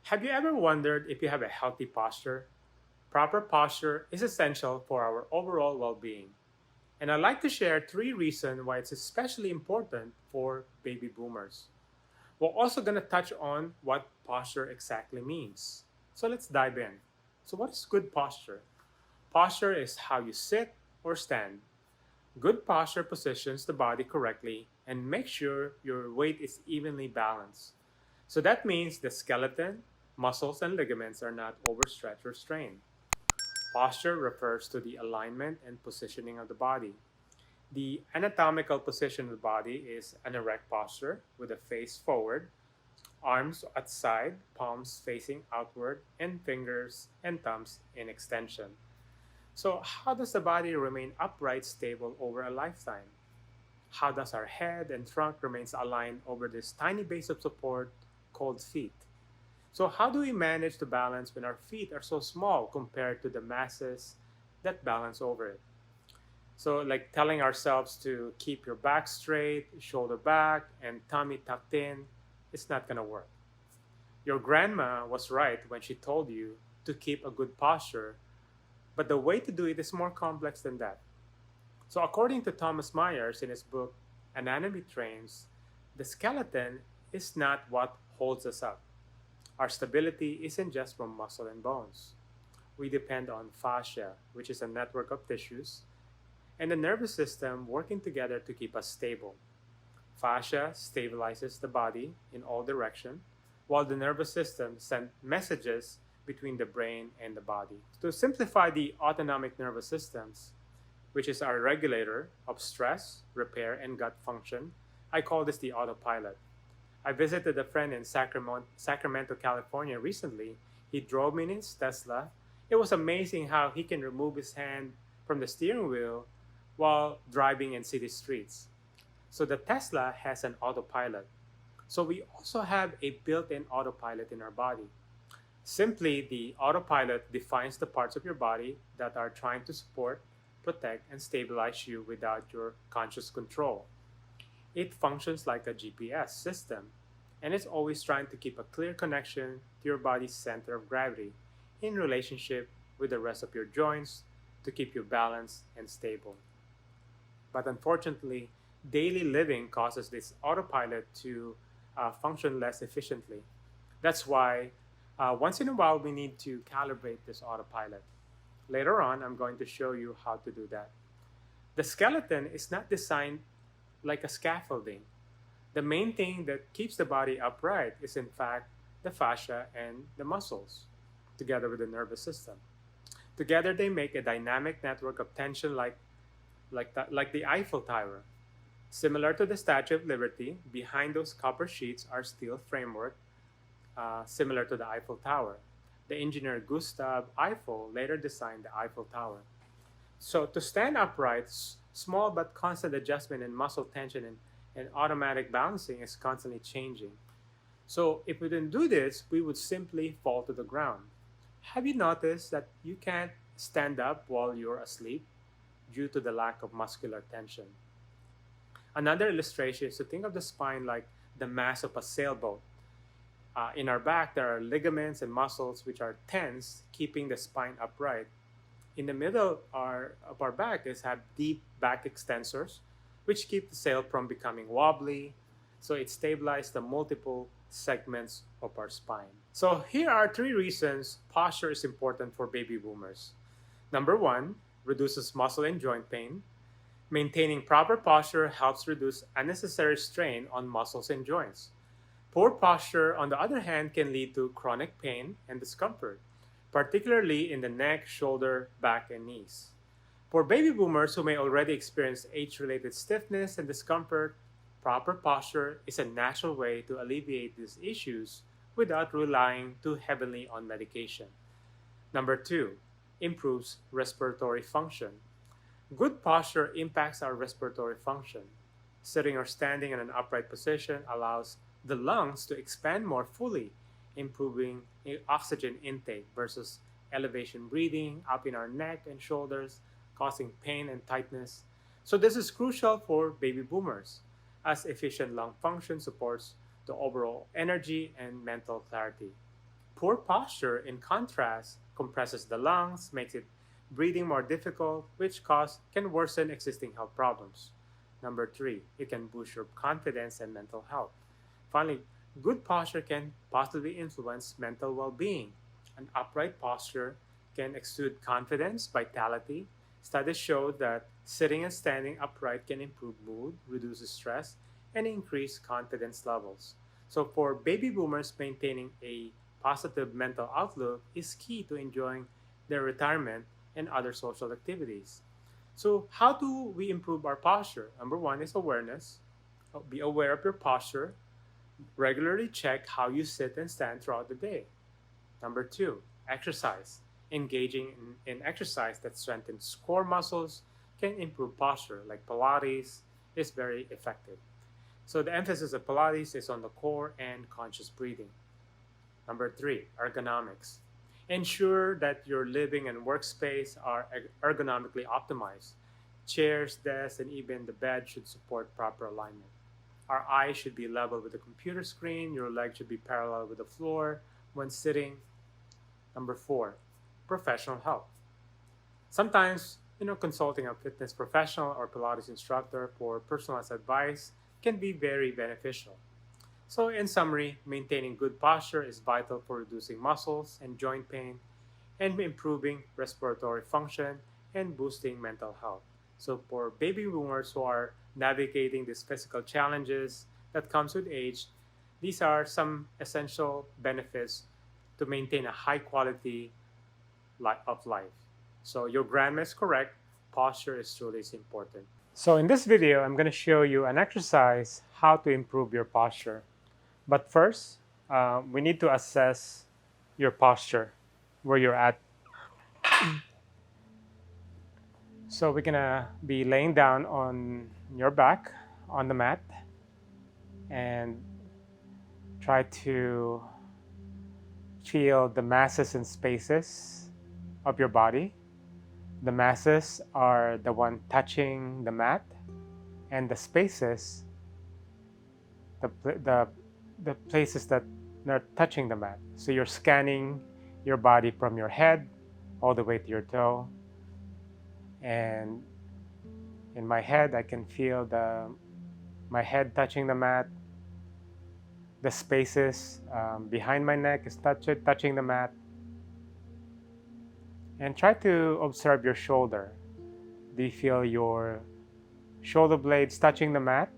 Have you ever wondered if you have a healthy posture? Proper posture is essential for our overall well being. And I'd like to share three reasons why it's especially important for baby boomers. We're also going to touch on what posture exactly means. So let's dive in. So, what is good posture? Posture is how you sit or stand. Good posture positions the body correctly and makes sure your weight is evenly balanced. So that means the skeleton, muscles, and ligaments are not overstretched or strained. Posture refers to the alignment and positioning of the body. The anatomical position of the body is an erect posture with the face forward, arms at side, palms facing outward, and fingers and thumbs in extension. So, how does the body remain upright, stable over a lifetime? How does our head and trunk remains aligned over this tiny base of support called feet? So, how do we manage to balance when our feet are so small compared to the masses that balance over it? So, like telling ourselves to keep your back straight, shoulder back, and tummy tucked in, it's not going to work. Your grandma was right when she told you to keep a good posture, but the way to do it is more complex than that. So, according to Thomas Myers in his book Anatomy Trains, the skeleton is not what holds us up. Our stability isn't just from muscle and bones. We depend on fascia, which is a network of tissues, and the nervous system working together to keep us stable. Fascia stabilizes the body in all directions, while the nervous system sends messages between the brain and the body. To simplify the autonomic nervous systems, which is our regulator of stress, repair, and gut function, I call this the autopilot. I visited a friend in Sacramento, California recently. He drove me in his Tesla. It was amazing how he can remove his hand from the steering wheel while driving in city streets. So the Tesla has an autopilot. So we also have a built in autopilot in our body. Simply, the autopilot defines the parts of your body that are trying to support, protect, and stabilize you without your conscious control. It functions like a GPS system, and it's always trying to keep a clear connection to your body's center of gravity in relationship with the rest of your joints to keep you balanced and stable. But unfortunately, daily living causes this autopilot to function less efficiently. That's why once in a while we need to calibrate this autopilot. Later on, I'm going to show you how to do that. The skeleton is not designed like a scaffolding. The main thing that keeps the body upright is, in fact, the fascia and the muscles, together with the nervous system. Together, they make a dynamic network of tension like the Eiffel Tower. Similar to the Statue of Liberty, behind those copper sheets are steel framework, similar to the Eiffel Tower. The engineer Gustav Eiffel later designed the Eiffel Tower. So to stand upright, small but constant adjustment in muscle tension and automatic balancing is constantly changing. So if we didn't do this, we would simply fall to the ground. Have you noticed that you can't stand up while you're asleep due to the lack of muscular tension? Another illustration is to think of the spine like the mast of a sailboat. In our back, there are ligaments and muscles which are tense, keeping the spine upright. In the middle of our back is have deep back extensors, which keep the sail from becoming wobbly. So it stabilizes the multiple segments of our spine. So here are three reasons posture is important for baby boomers. Number one, reduces muscle and joint pain. Maintaining proper posture helps reduce unnecessary strain on muscles and joints. Poor posture, on the other hand, can lead to chronic pain and discomfort, particularly in the neck, shoulder, back, and knees. For baby boomers who may already experience age related stiffness and discomfort, proper posture is a natural way to alleviate these issues without relying too heavily on medication. Number two, improves respiratory function. Good posture impacts our respiratory function. Sitting or standing in an upright position allows the lungs to expand more fully, improving oxygen intake versus elevation breathing up in our neck and shoulders, causing pain and tightness. So, this is crucial for baby boomers, as efficient lung function supports the overall energy and mental clarity. Poor posture, in contrast, compresses the lungs, makes it breathing more difficult, which can worsen existing health problems. Number three, it can boost your confidence and mental health. Finally, good posture can positively influence mental well being. An upright posture can exude confidence, vitality. Studies show that sitting and standing upright can improve mood, reduce stress, and increase confidence levels. So, for baby boomers, maintaining a positive mental outlook is key to enjoying their retirement and other social activities. So, how do we improve our posture? Number one is awareness. Be aware of your posture. Regularly check how you sit and stand throughout the day. Number two, exercise. Engaging in exercise that strengthens core muscles can improve posture, like Pilates is very effective. So the emphasis of Pilates is on the core and conscious breathing. Number three, ergonomics. Ensure that your living and workspace are ergonomically optimized. Chairs, desks, and even the bed should support proper alignment. Our eyes should be level with the computer screen. Your legs should be parallel with the floor when sitting. Number four, professional help. Sometimes, consulting a fitness professional or Pilates instructor for personalized advice can be very beneficial. So, in summary, maintaining good posture is vital for reducing muscles and joint pain and improving respiratory function and boosting mental health. So, for baby boomers who are navigating these physical challenges that comes with age, these are some essential benefits to maintain a high quality of life. So, your grandma is correct. Posture is truly important. So, in this video, I'm going to show you an exercise how to improve your posture. But first, we need to assess your posture, where you're at. So we're gonna be laying down on your back on the mat and try to feel the masses and spaces of your body. The masses are the one touching the mat, and the spaces, the places that are touching the mat. So you're scanning your body from your head all the way to your toe. And in my head, I can feel my head touching the mat. The spaces behind my neck is touching the mat. And try to observe your shoulder. Do you feel your shoulder blades touching the mat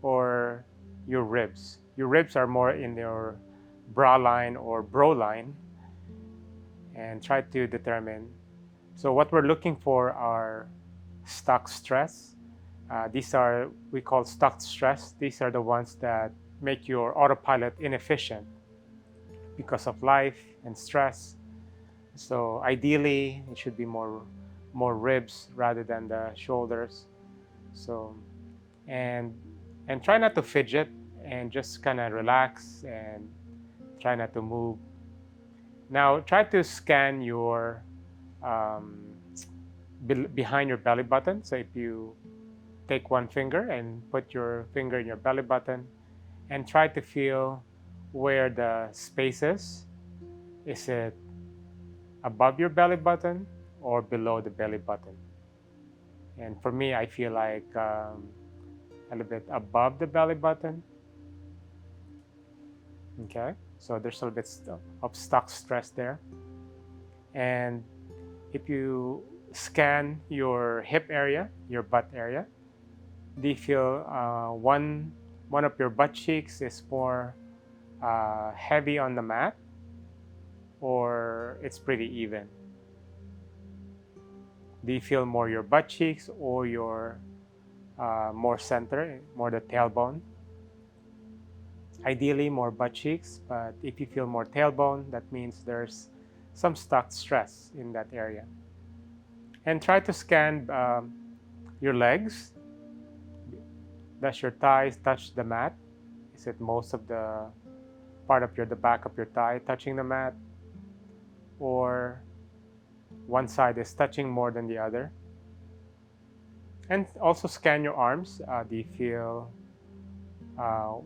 or your ribs? Your ribs are more in your bra line or bro line. And try to determine. So what we're looking for are stuck stress. These are, we call stuck stress. These are the ones that make your autopilot inefficient because of life and stress. So ideally, it should be more ribs rather than the shoulders. So, and try not to fidget and just kind of relax and try not to move. Now, try to scan your behind your belly button. So if you take one finger and put your finger in your belly button and try to feel where the space is. Is it above your belly button or below the belly button? And for me, I feel like a little bit above the belly button. Okay, so there's a little bit of stuck stress there. And if you scan your hip area, your butt area, do you feel one of your butt cheeks is more heavy on the mat, or it's pretty even? Do you feel more your butt cheeks or your more center, more the tailbone? Ideally, more butt cheeks, but if you feel more tailbone, that means there's some stuck stress in that area. And try to scan your legs. Does your thighs touch the mat? Is it most of the part of the back of your thigh touching the mat? Or one side is touching more than the other? And also scan your arms. Do you feel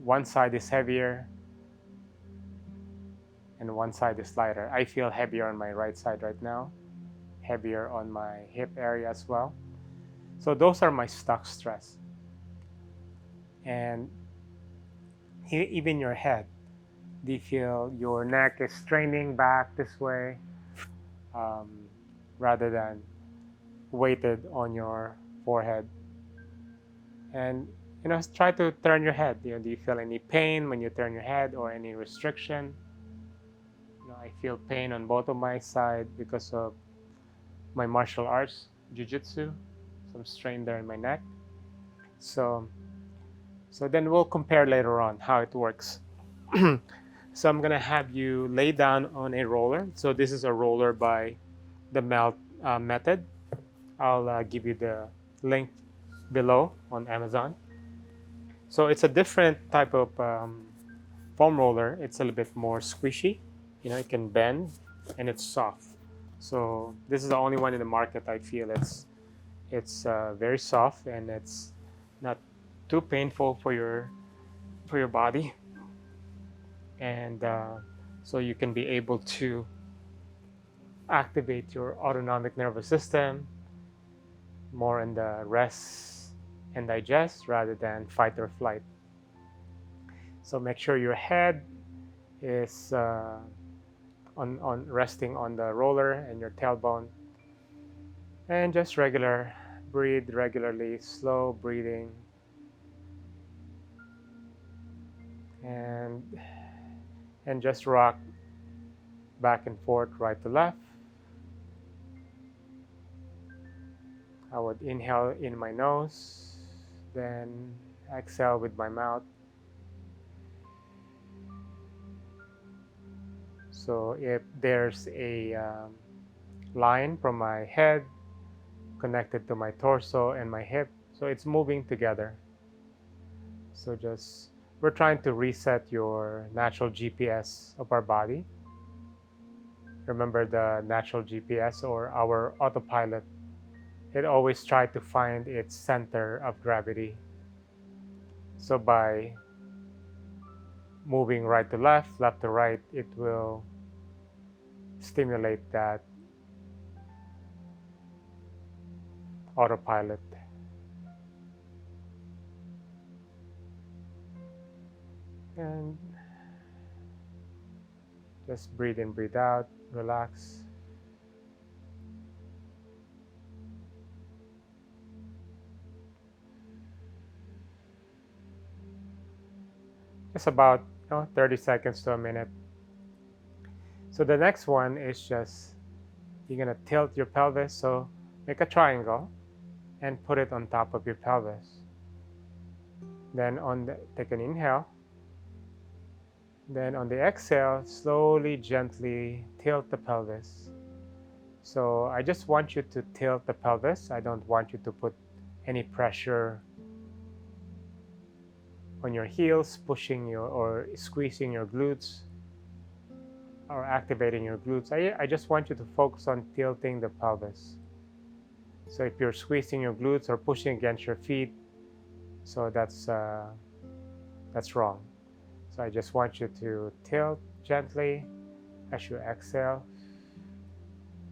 one side is heavier and one side is lighter. I feel heavier on my right side right now, heavier on my hip area as well. So those are my stuck stress. And even your head, do you feel your neck is straining back this way um, rather than weighted on your forehead? And try to turn your head. Do you feel any pain when you turn your head or any restriction? I feel pain on both of my side because of my martial arts, jiu-jitsu. Some strain there in my neck. So then we'll compare later on how it works. So I'm gonna have you lay down on a roller. So this is a roller by the Melt method. I'll give you the link below on Amazon. So it's a different type of foam roller. It's a little bit more squishy. It can bend and it's soft. So this is the only one in the market. I feel it's very soft and it's not too painful for your body, and so you can be able to activate your autonomic nervous system more in the rest and digest rather than fight or flight. So make sure your head is on resting on the roller and your tailbone, and just breathe regularly, slow breathing, and just rock back and forth, right to left. I would inhale in my nose, then exhale with my mouth. So if there's a line from my head connected to my torso and my hip, so it's moving together. So we're trying to reset your natural GPS of our body. Remember the natural GPS or our autopilot, it always tries to find its center of gravity. So by moving right to left, left to right, it will stimulate that autopilot. And just breathe in, breathe out, relax. Just about 30 seconds to a minute. So the next one is just, you're gonna tilt your pelvis. So make a triangle and put it on top of your pelvis. Then take an inhale. Then on the exhale, slowly, gently tilt the pelvis. So I just want you to tilt the pelvis. I don't want you to put any pressure on your heels, pushing or squeezing your glutes or activating your glutes. I just want you to focus on tilting the pelvis. So if you're squeezing your glutes or pushing against your feet, so that's wrong. So I just want you to tilt gently as you exhale.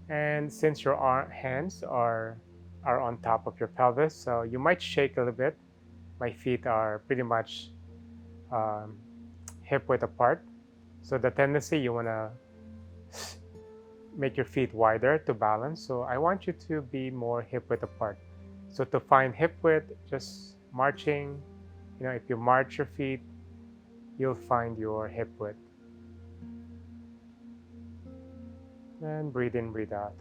And since your hands are on top of your pelvis, so you might shake a little bit. My feet are pretty much hip width apart. So the tendency, you want to make your feet wider to balance. So I want you to be more hip width apart. So to find hip width, just marching, if you march your feet, you'll find your hip width. And breathe in, breathe out.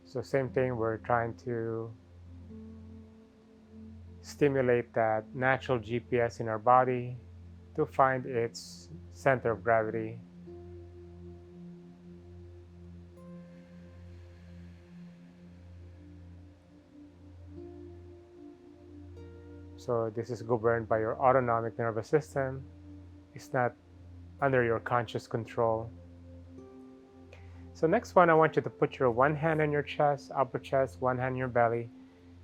So same thing, we're trying to stimulate that natural GPS in our body to find its center of gravity. So this is governed by your autonomic nervous system. It's not under your conscious control. So next one, I want you to put your one hand on your chest, upper chest, one hand on your belly,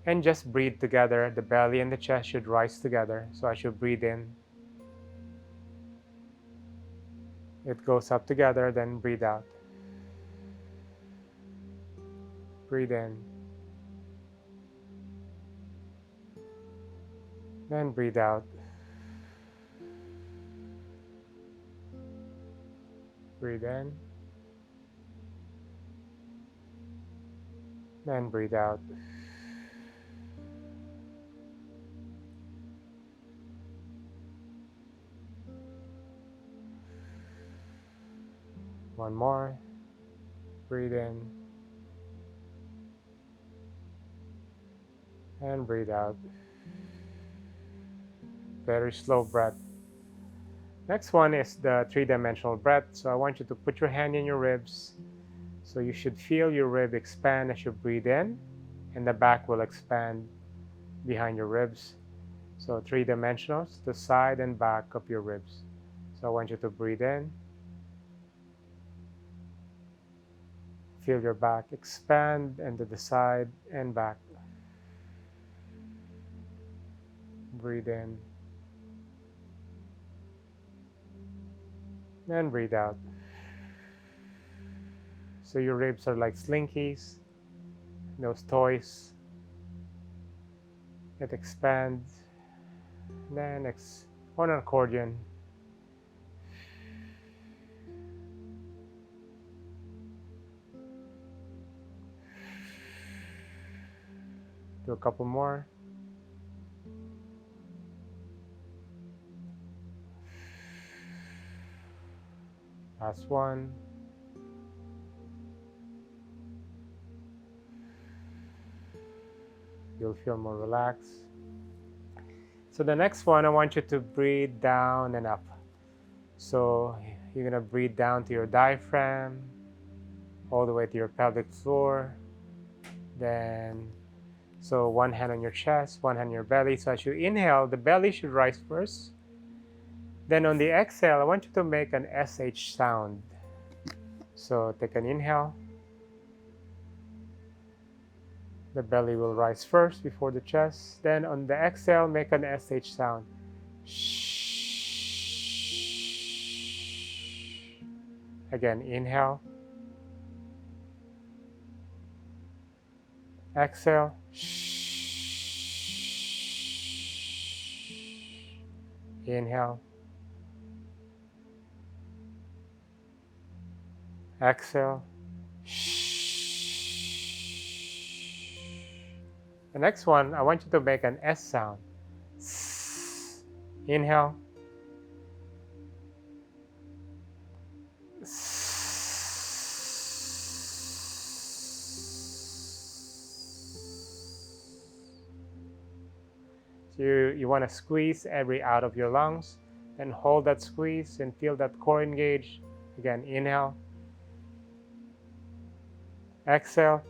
and just breathe together. The belly and the chest should rise together. So I should breathe in It goes up together, then breathe out. Breathe in. Then breathe out. Breathe in. Then breathe out. One more. Breathe in. And breathe out. Very slow breath. Next one is the three-dimensional breath. So I want you to put your hand in your ribs. So you should feel your rib expand as you breathe in, and the back will expand behind your ribs. So three dimensionals, the side and back of your ribs. So I want you to breathe in. Feel your back expand and to the side and back. Breathe in. And breathe out. So your ribs are like slinkies, those toys. It expands. Then on an accordion. Do a couple more. Last one. You'll feel more relaxed. So the next one, I want you to breathe down and up. So you're gonna breathe down to your diaphragm, all the way to your pelvic floor. Then, so one hand on your chest, one hand on your belly. So as you inhale, the belly should rise first. Then on the exhale, I want you to make an SH sound. So take an inhale. The belly will rise first before the chest. Then on the exhale, make an SH sound. Again, inhale. Exhale. Inhale. Exhale. The next one, I want you to make an S sound. Inhale. So you want to squeeze every out of your lungs, then hold that squeeze and feel that core engage. Again, inhale. Exhale.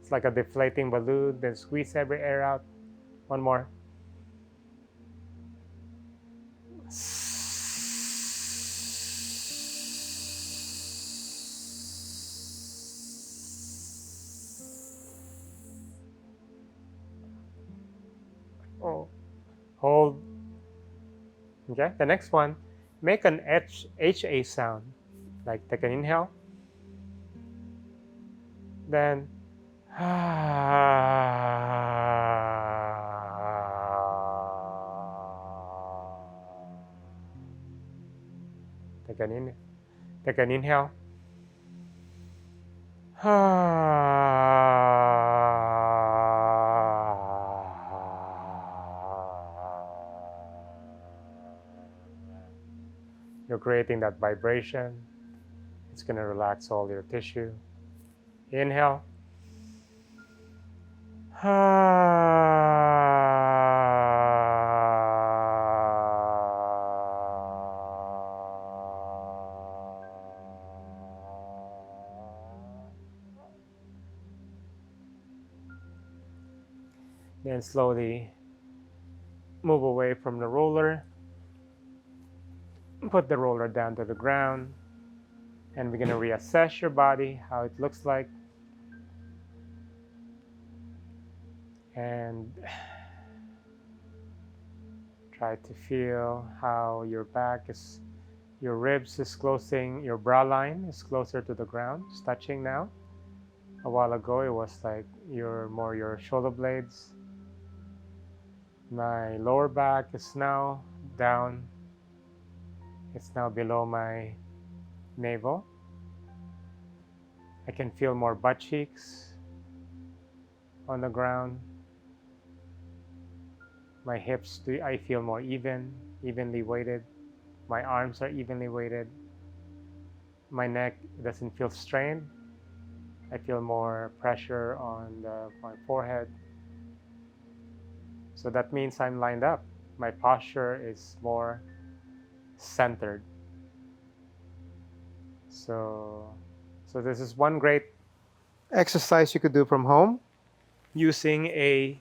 It's like a deflating balloon, then squeeze every air out. One more. Oh. Hold. Okay, the next one, make an HA sound. Like take an inhale. Then take an inhale. You're creating that vibration. It's going to relax all your tissue. Inhale. Then slowly move away from the roller. Put the roller down to the ground. And we're going to reassess your body, how it looks like. And try to feel how your back is, your ribs is closing, your brow line is closer to the ground, it's touching now. A while ago it was like your shoulder blades. My lower back is now down. It's now below my navel. I can feel more butt cheeks on the ground. My hips, I feel more evenly weighted. My arms are evenly weighted. My neck doesn't feel strained. I feel more pressure on my forehead. So that means I'm lined up. My posture is more centered. So this is one great exercise you could do from home using a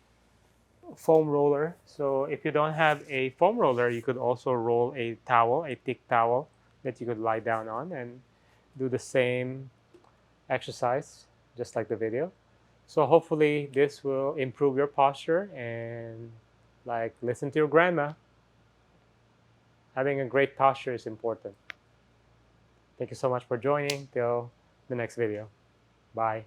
foam roller. So if you don't have a foam roller, you could also roll a towel, a thick towel that you could lie down on and do the same exercise, just like the video. So hopefully this will improve your posture, and like listen to your grandma. Having a great posture is important. Thank you so much for joining. Till the next video. Bye.